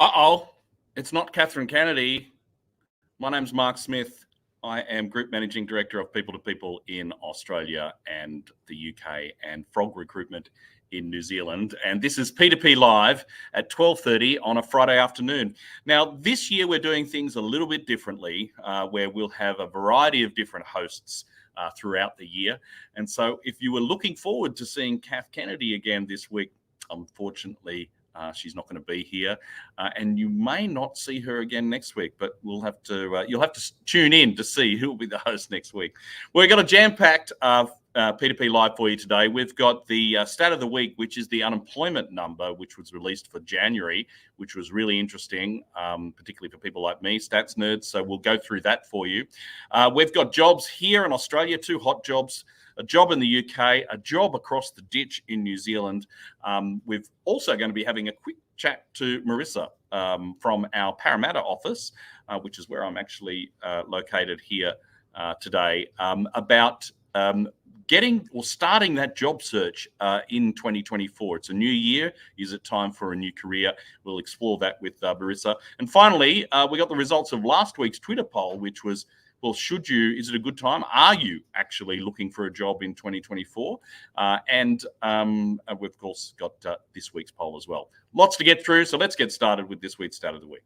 Uh-oh, it's not Catherine Kennedy. My name's Mark Smith. I am Group Managing Director of People2People in Australia and the UK and Frog Recruitment in New Zealand. And this is P2P Live at 12:30 on a Friday afternoon. Now, this year we're doing things a little bit differently, where we'll have a variety of different hosts throughout the year. And so if you were looking forward to seeing Kath Kennedy again this week, unfortunately, she's not going to be here, and you may not see her again next week. But you'll have to tune in to see who will be the host next week. We've got a jam-packed P2P Live for you today. We've got the stat of the week, which is the unemployment number, which was released for January, which was really interesting, particularly for people like me, stats nerds. So we'll go through that for you. We've got jobs here in Australia, 2 hot jobs. A job in the UK, a job across the ditch in New Zealand. We're also going to be having a quick chat to Marissa from our Parramatta office, which is where I'm actually located here today, about getting or starting that job search in 2024. It's a new year. Is it time for a new career? We'll explore that with Marissa. And finally, we got the results of last week's Twitter poll, which was, well, is it a good time? Are you actually looking for a job in 2024? And we've, of course, got this week's poll as well. Lots to get through, so let's get started with this week's Stat of the Week.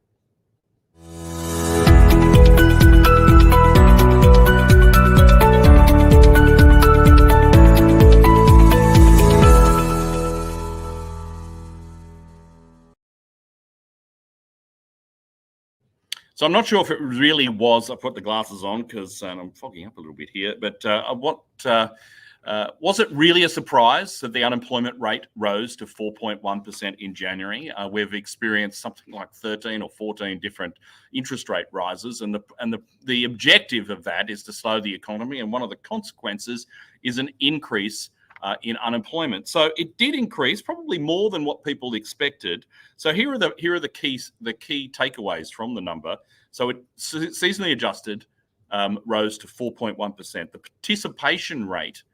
So I'm not sure if it really was, I put the glasses on because I'm fogging up a little bit here, but was it really a surprise that the unemployment rate rose to 4.1% in January? We've experienced something like 13 or 14 different interest rate rises, and the objective of that is to slow the economy, and one of the consequences is an increase in unemployment. So it did increase, probably more than what people expected. So here are the key takeaways from the number. So it seasonally adjusted rose to 4.1%. The participation rate,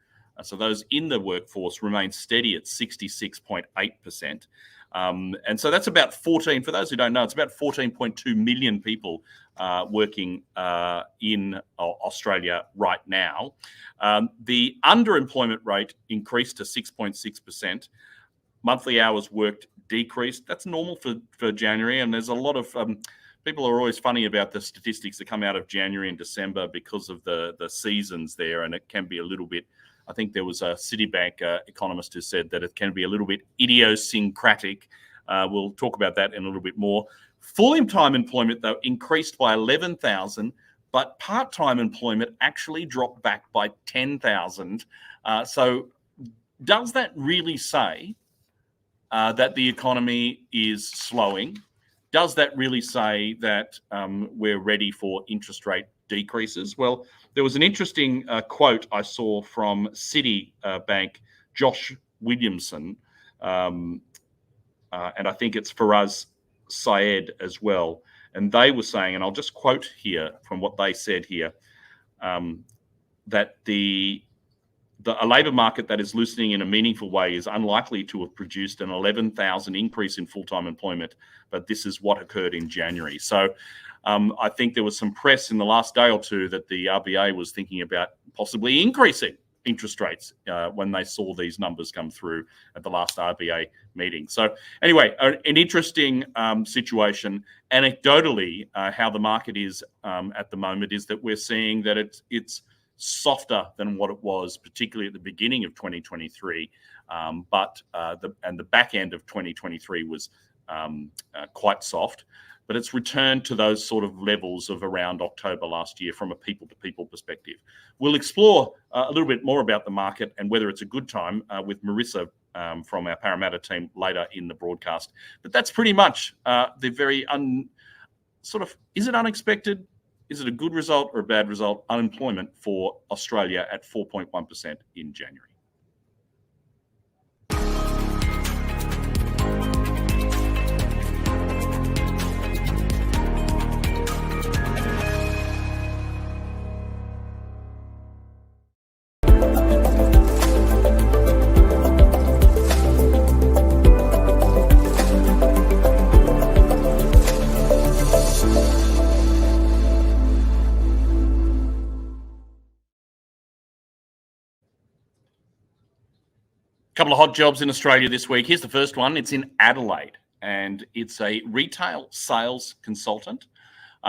so those in the workforce, remained steady at 66.8%. And so that's about 14, for those who don't know, it's about 14.2 million people working in Australia right now. The underemployment rate increased to 6.6%. Monthly hours worked decreased. That's normal for January, and there's a lot of people are always funny about the statistics that come out of January and December because of the seasons there, and it can be a little bit, I think there was a Citibank economist who said that it can be a little bit idiosyncratic. We'll talk about that in a little bit more. Full-time employment, though, increased by 11,000, but part-time employment actually dropped back by 10,000. So does that really say that the economy is slowing? Does that really say that we're ready for interest rate decreases? Well, there was an interesting quote I saw from Citibank, Josh Williamson, and I think it's Faraz Syed as well. And they were saying, and I'll just quote here from what they said here, that a labour market that is loosening in a meaningful way is unlikely to have produced an 11,000 increase in full-time employment, but this is what occurred in January. So I think there was some press in the last day or two that the RBA was thinking about possibly increasing interest rates when they saw these numbers come through at the last RBA meeting. So anyway, an interesting situation. Anecdotally, how the market is at the moment is that we're seeing that it's softer than what it was, particularly at the beginning of 2023, but the back end of 2023 was quite soft. But it's returned to those sort of levels of around October last year from a people-to-people perspective. We'll explore a little bit more about the market and whether it's a good time with Marissa from our Parramatta team later in the broadcast. But that's pretty much the very is it unexpected? Is it a good result or a bad result? Unemployment for Australia at 4.1% in January. couple of hot jobs in Australia this week. Here's the first one. It's in Adelaide, and it's a retail sales consultant.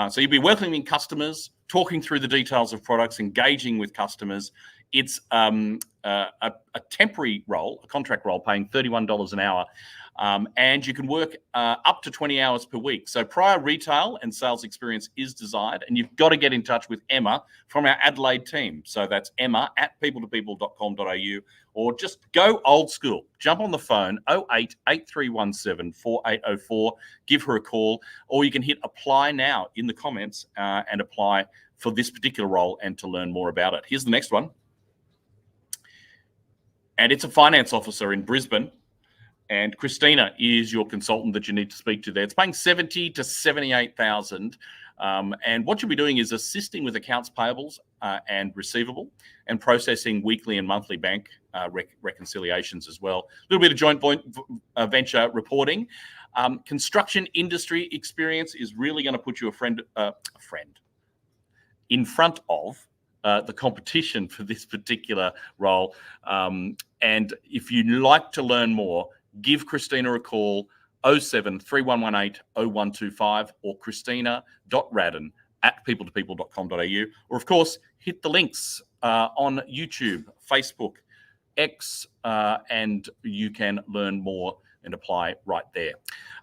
So you'll be welcoming customers, talking through the details of products, engaging with customers. It's a temporary role, a contract role, paying $31 an hour. And you can work up to 20 hours per week. So prior retail and sales experience is desired, and you've got to get in touch with Emma from our Adelaide team. So that's emma@people2people.com.au, or just go old school. Jump on the phone, 08 8317 4804, give her a call, or you can hit apply now in the comments and apply for this particular role and to learn more about it. Here's the next one. And it's a finance officer in Brisbane. And Christina is your consultant that you need to speak to there. It's paying $70,000 to $78,000. And what you'll be doing is assisting with accounts payables and receivable, and processing weekly and monthly bank reconciliations as well. A little bit of joint venture reporting. Construction industry experience is really going to put you a friend in front of the competition for this particular role. And if you'd like to learn more, give Christina a call, 07 3118 0125, or christina.radden@people2people.com.au, or of course hit the links on YouTube, Facebook, X, and you can learn more and apply right there.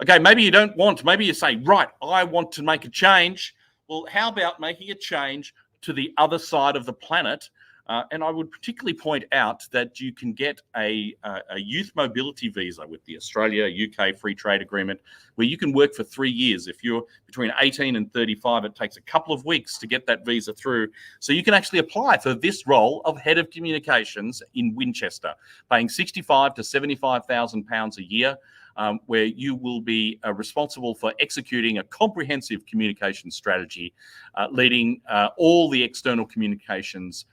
Okay, maybe you don't want, maybe you say, right, I want to make a change. Well, how about making a change to the other side of the planet? And I would particularly point out that you can get a youth mobility visa with the Australia-UK Free Trade Agreement, where you can work for 3 years. If you're between 18 and 35, it takes a couple of weeks to get that visa through. So you can actually apply for this role of Head of Communications in Winchester, paying £65,000 to £75,000 a year, where you will be responsible for executing a comprehensive communication strategy, leading all the external communications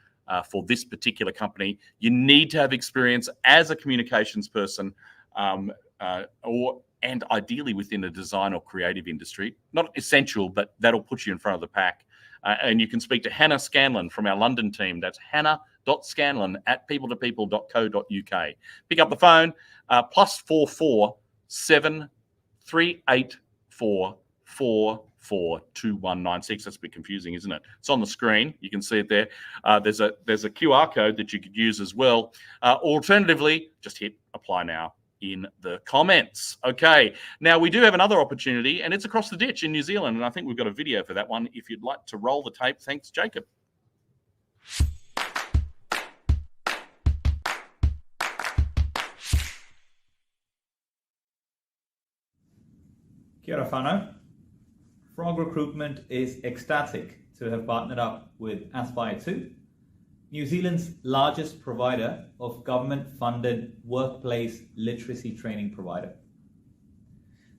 for this particular company. You need to have experience as a communications person, and ideally within a design or creative industry. Not essential, but that'll put you in front of the pack. And you can speak to Hannah Scanlon from our London team. That's hannah.scanlon@people2people.co.uk. Pick up the phone, +44 7384 42196. That's a bit confusing, isn't it? It's on the screen. You can see it there. There's a QR code that you could use as well. Alternatively, just hit apply now in the comments. Okay, now we do have another opportunity, and it's across the ditch in New Zealand, and I think we've got a video for that one. If you'd like to roll the tape, thanks, Jacob. Kia ora whanau. Frog Recruitment is ecstatic to have partnered up with Aspire 2, New Zealand's largest provider of government-funded workplace literacy training provider.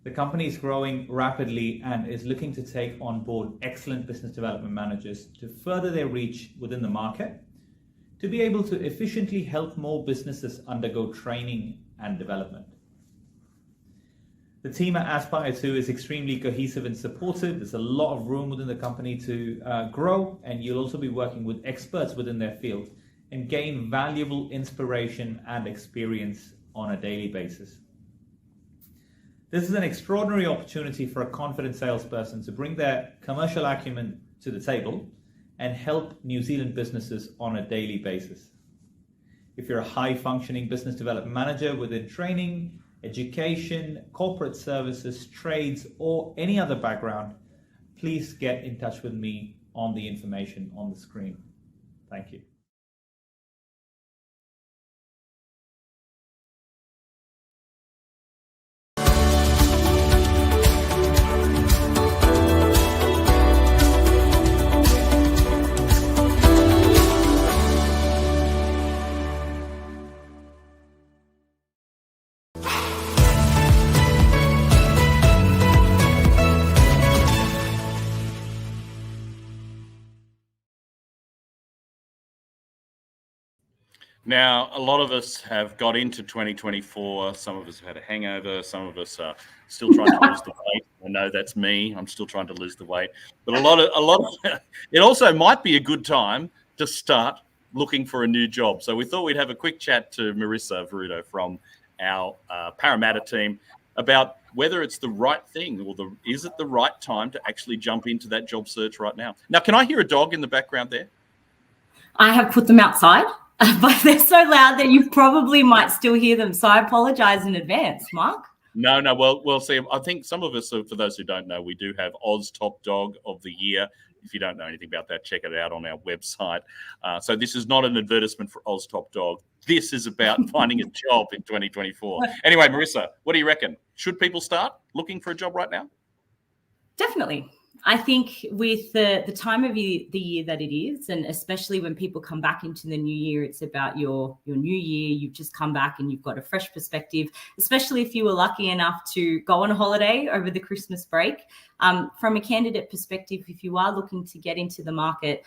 The company is growing rapidly and is looking to take on board excellent business development managers to further their reach within the market, to be able to efficiently help more businesses undergo training and development. The team at Aspire 2 is extremely cohesive and supportive. There's a lot of room within the company to grow, and you'll also be working with experts within their field and gain valuable inspiration and experience on a daily basis. This is an extraordinary opportunity for a confident salesperson to bring their commercial acumen to the table and help New Zealand businesses on a daily basis. If you're a high-functioning business development manager within training, education, corporate services, trades, or any other background, please get in touch with me on the information on the screen. Thank you. Now, a lot of us have got into 2024. Some of us have had a hangover. Some of us are still trying to lose the weight. I know that's me. I'm still trying to lose the weight. But a lot of it also might be a good time to start looking for a new job. So we thought we'd have a quick chat to Marissa Varudo from our Parramatta team about whether it's the right thing or is it the right time to actually jump into that job search right now. Now, can I hear a dog in the background there? I have put them outside, but they're so loud that you probably might still hear them. So I apologize in advance, Mark. No. Well, see, I think some of us, for those who don't know, we do have Oz Top Dog of the Year. If you don't know anything about that, check it out on our website. So this is not an advertisement for Oz Top Dog. This is about finding a job in 2024. Anyway, Marissa, what do you reckon? Should people start looking for a job right now? Definitely. I think with the time of the year that it is, and especially when people come back into the new year, it's about your new year. You've just come back and you've got a fresh perspective, especially if you were lucky enough to go on holiday over the Christmas break. From a candidate perspective, if you are looking to get into the market,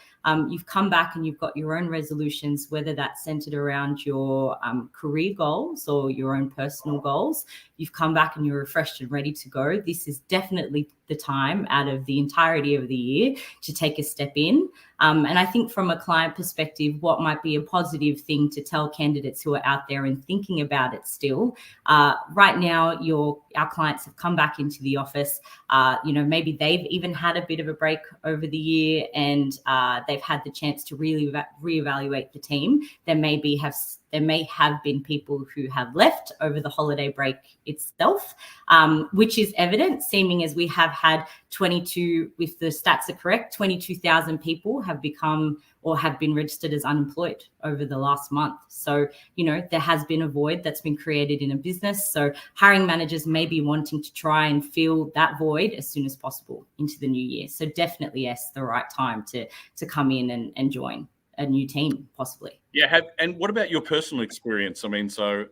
you've come back and you've got your own resolutions, whether that's centered around your career goals or your own personal goals. You've come back and you're refreshed and ready to go. This is definitely the time out of the entirety of the year to take a step in. And I think from a client perspective, what might be a positive thing to tell candidates who are out there and thinking about it still, right now, our clients have come back into the office. Maybe they've even had a bit of a break over the year and they've had the chance to really reevaluate the team. There may have been people who have left over the holiday break itself, which is evident, seeming as we have had 22, if the stats are correct, 22,000 people have become or have been registered as unemployed over the last month. So, there has been a void that's been created in a business. So hiring managers may be wanting to try and fill that void as soon as possible into the new year. So definitely, yes, the right time to come in and join a new team, possibly. Yeah, and what about your personal experience? I mean, so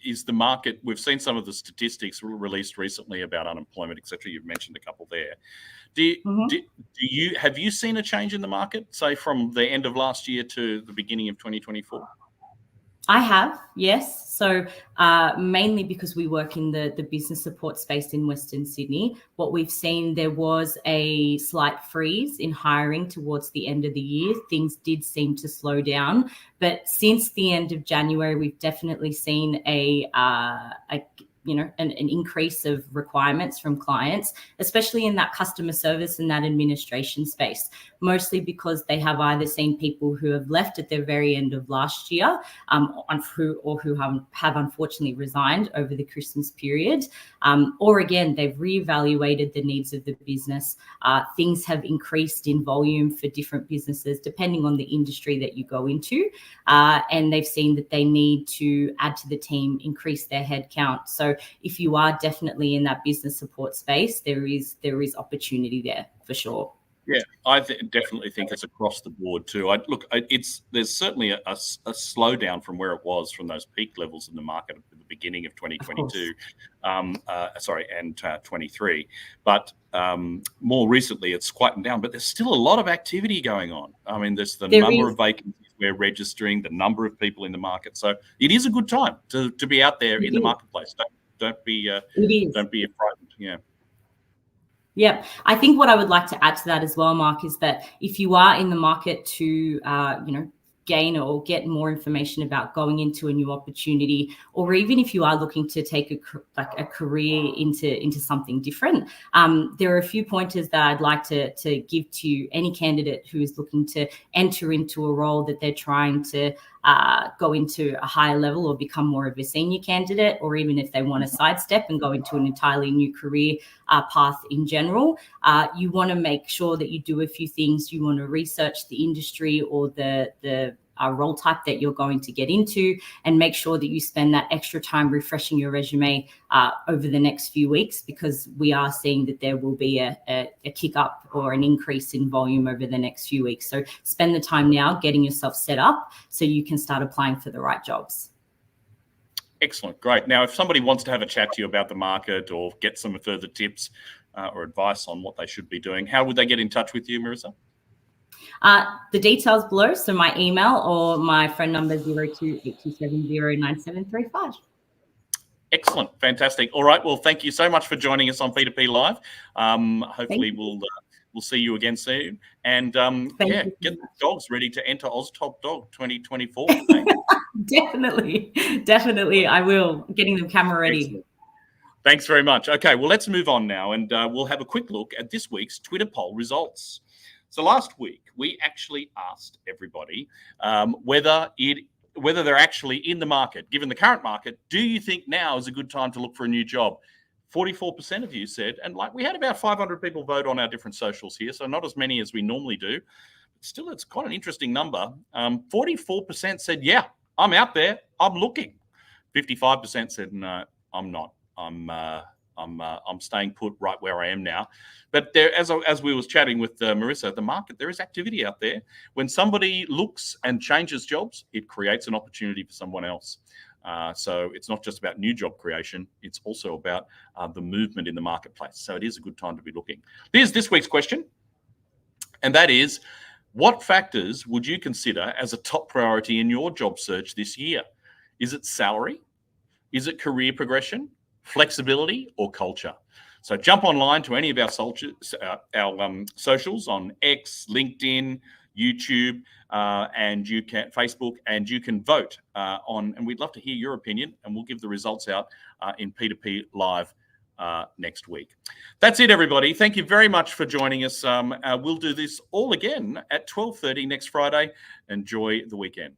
is the market? We've seen some of the statistics released recently about unemployment, etc. You've mentioned a couple there. Have you seen a change in the market, say from the end of last year to the beginning of 2024? I have, yes. So mainly because we work in the business support space in Western Sydney, what we've seen, there was a slight freeze in hiring towards the end of the year. Things did seem to slow down. But since the end of January, we've definitely seen an increase of requirements from clients, especially in that customer service and that administration space, mostly because they have either seen people who have left at the very end of last year who have unfortunately resigned over the Christmas period, or again, they've reevaluated the needs of the business. Things have increased in volume for different businesses, depending on the industry that you go into, and they've seen that they need to add to the team, increase their headcount. So if you are definitely in that business support space, there is opportunity there for sure. Yeah, I definitely think it's across the board too. There's certainly a slowdown from where it was from those peak levels in the market at the beginning of 2022, and 23. But more recently, it's quietened down. But there's still a lot of activity going on. I mean, there's the number of vacancies we're registering, the number of people in the market. So it is a good time to be out there in the marketplace. Don't be frightened. Yeah. Yeah, I think what I would like to add to that as well, Mark, is that if you are in the market to, gain or get more information about going into a new opportunity, or even if you are looking to take a career into something different, there are a few pointers that I'd like to give to any candidate who is looking to enter into a role that they're trying to go into a higher level or become more of a senior candidate, or even if they want to sidestep and go into an entirely new career path in general. You want to make sure that you do a few things. You want to research the industry or the role type that you're going to get into, and make sure that you spend that extra time refreshing your resume over the next few weeks, because we are seeing that there will be a kick up or an increase in volume over the next few weeks. So spend the time now getting yourself set up so you can start applying for the right jobs. Excellent. Great. Now, if somebody wants to have a chat to you about the market or get some further tips or advice on what they should be doing, how would they get in touch with you, Marissa? The details below. So my email or my phone number, 0282709735. Excellent. Fantastic. All right. Well, thank you so much for joining us on P2P Live. Hopefully we'll we'll see you again soon. And Thank yeah, you so get the much. dogs ready to enter Oz Top Dog 2024. Definitely, I will. Getting them camera ready. Excellent. Thanks very much. Okay, well, let's move on now, and we'll have a quick look at this week's Twitter poll results. So last week, we actually asked everybody whether they're actually in the market. Given the current market, do you think now is a good time to look for a new job? 44% of you said, and like we had about 500 people vote on our different socials here, so not as many as we normally do. But still, it's quite an interesting number. 44% said, yeah, I'm out there, I'm looking. 55% said, no, I'm not. I'm staying put right where I am now. But there, as we was chatting with Marissa, the market, there is activity out there. When somebody looks and changes jobs, it creates an opportunity for someone else. So it's not just about new job creation, it's also about the movement in the marketplace. So it is a good time to be looking. Here's this week's question, and that is, what factors would you consider as a top priority in your job search this year? Is it salary? Is it career progression, flexibility, or culture? So jump online to any of our socials on X, LinkedIn, YouTube, and you can Facebook, and you can vote on. And we'd love to hear your opinion, and we'll give the results out in P2P Live next week. That's it, everybody. Thank you very much for joining us. We'll do this all again at 12:30 next Friday. Enjoy the weekend.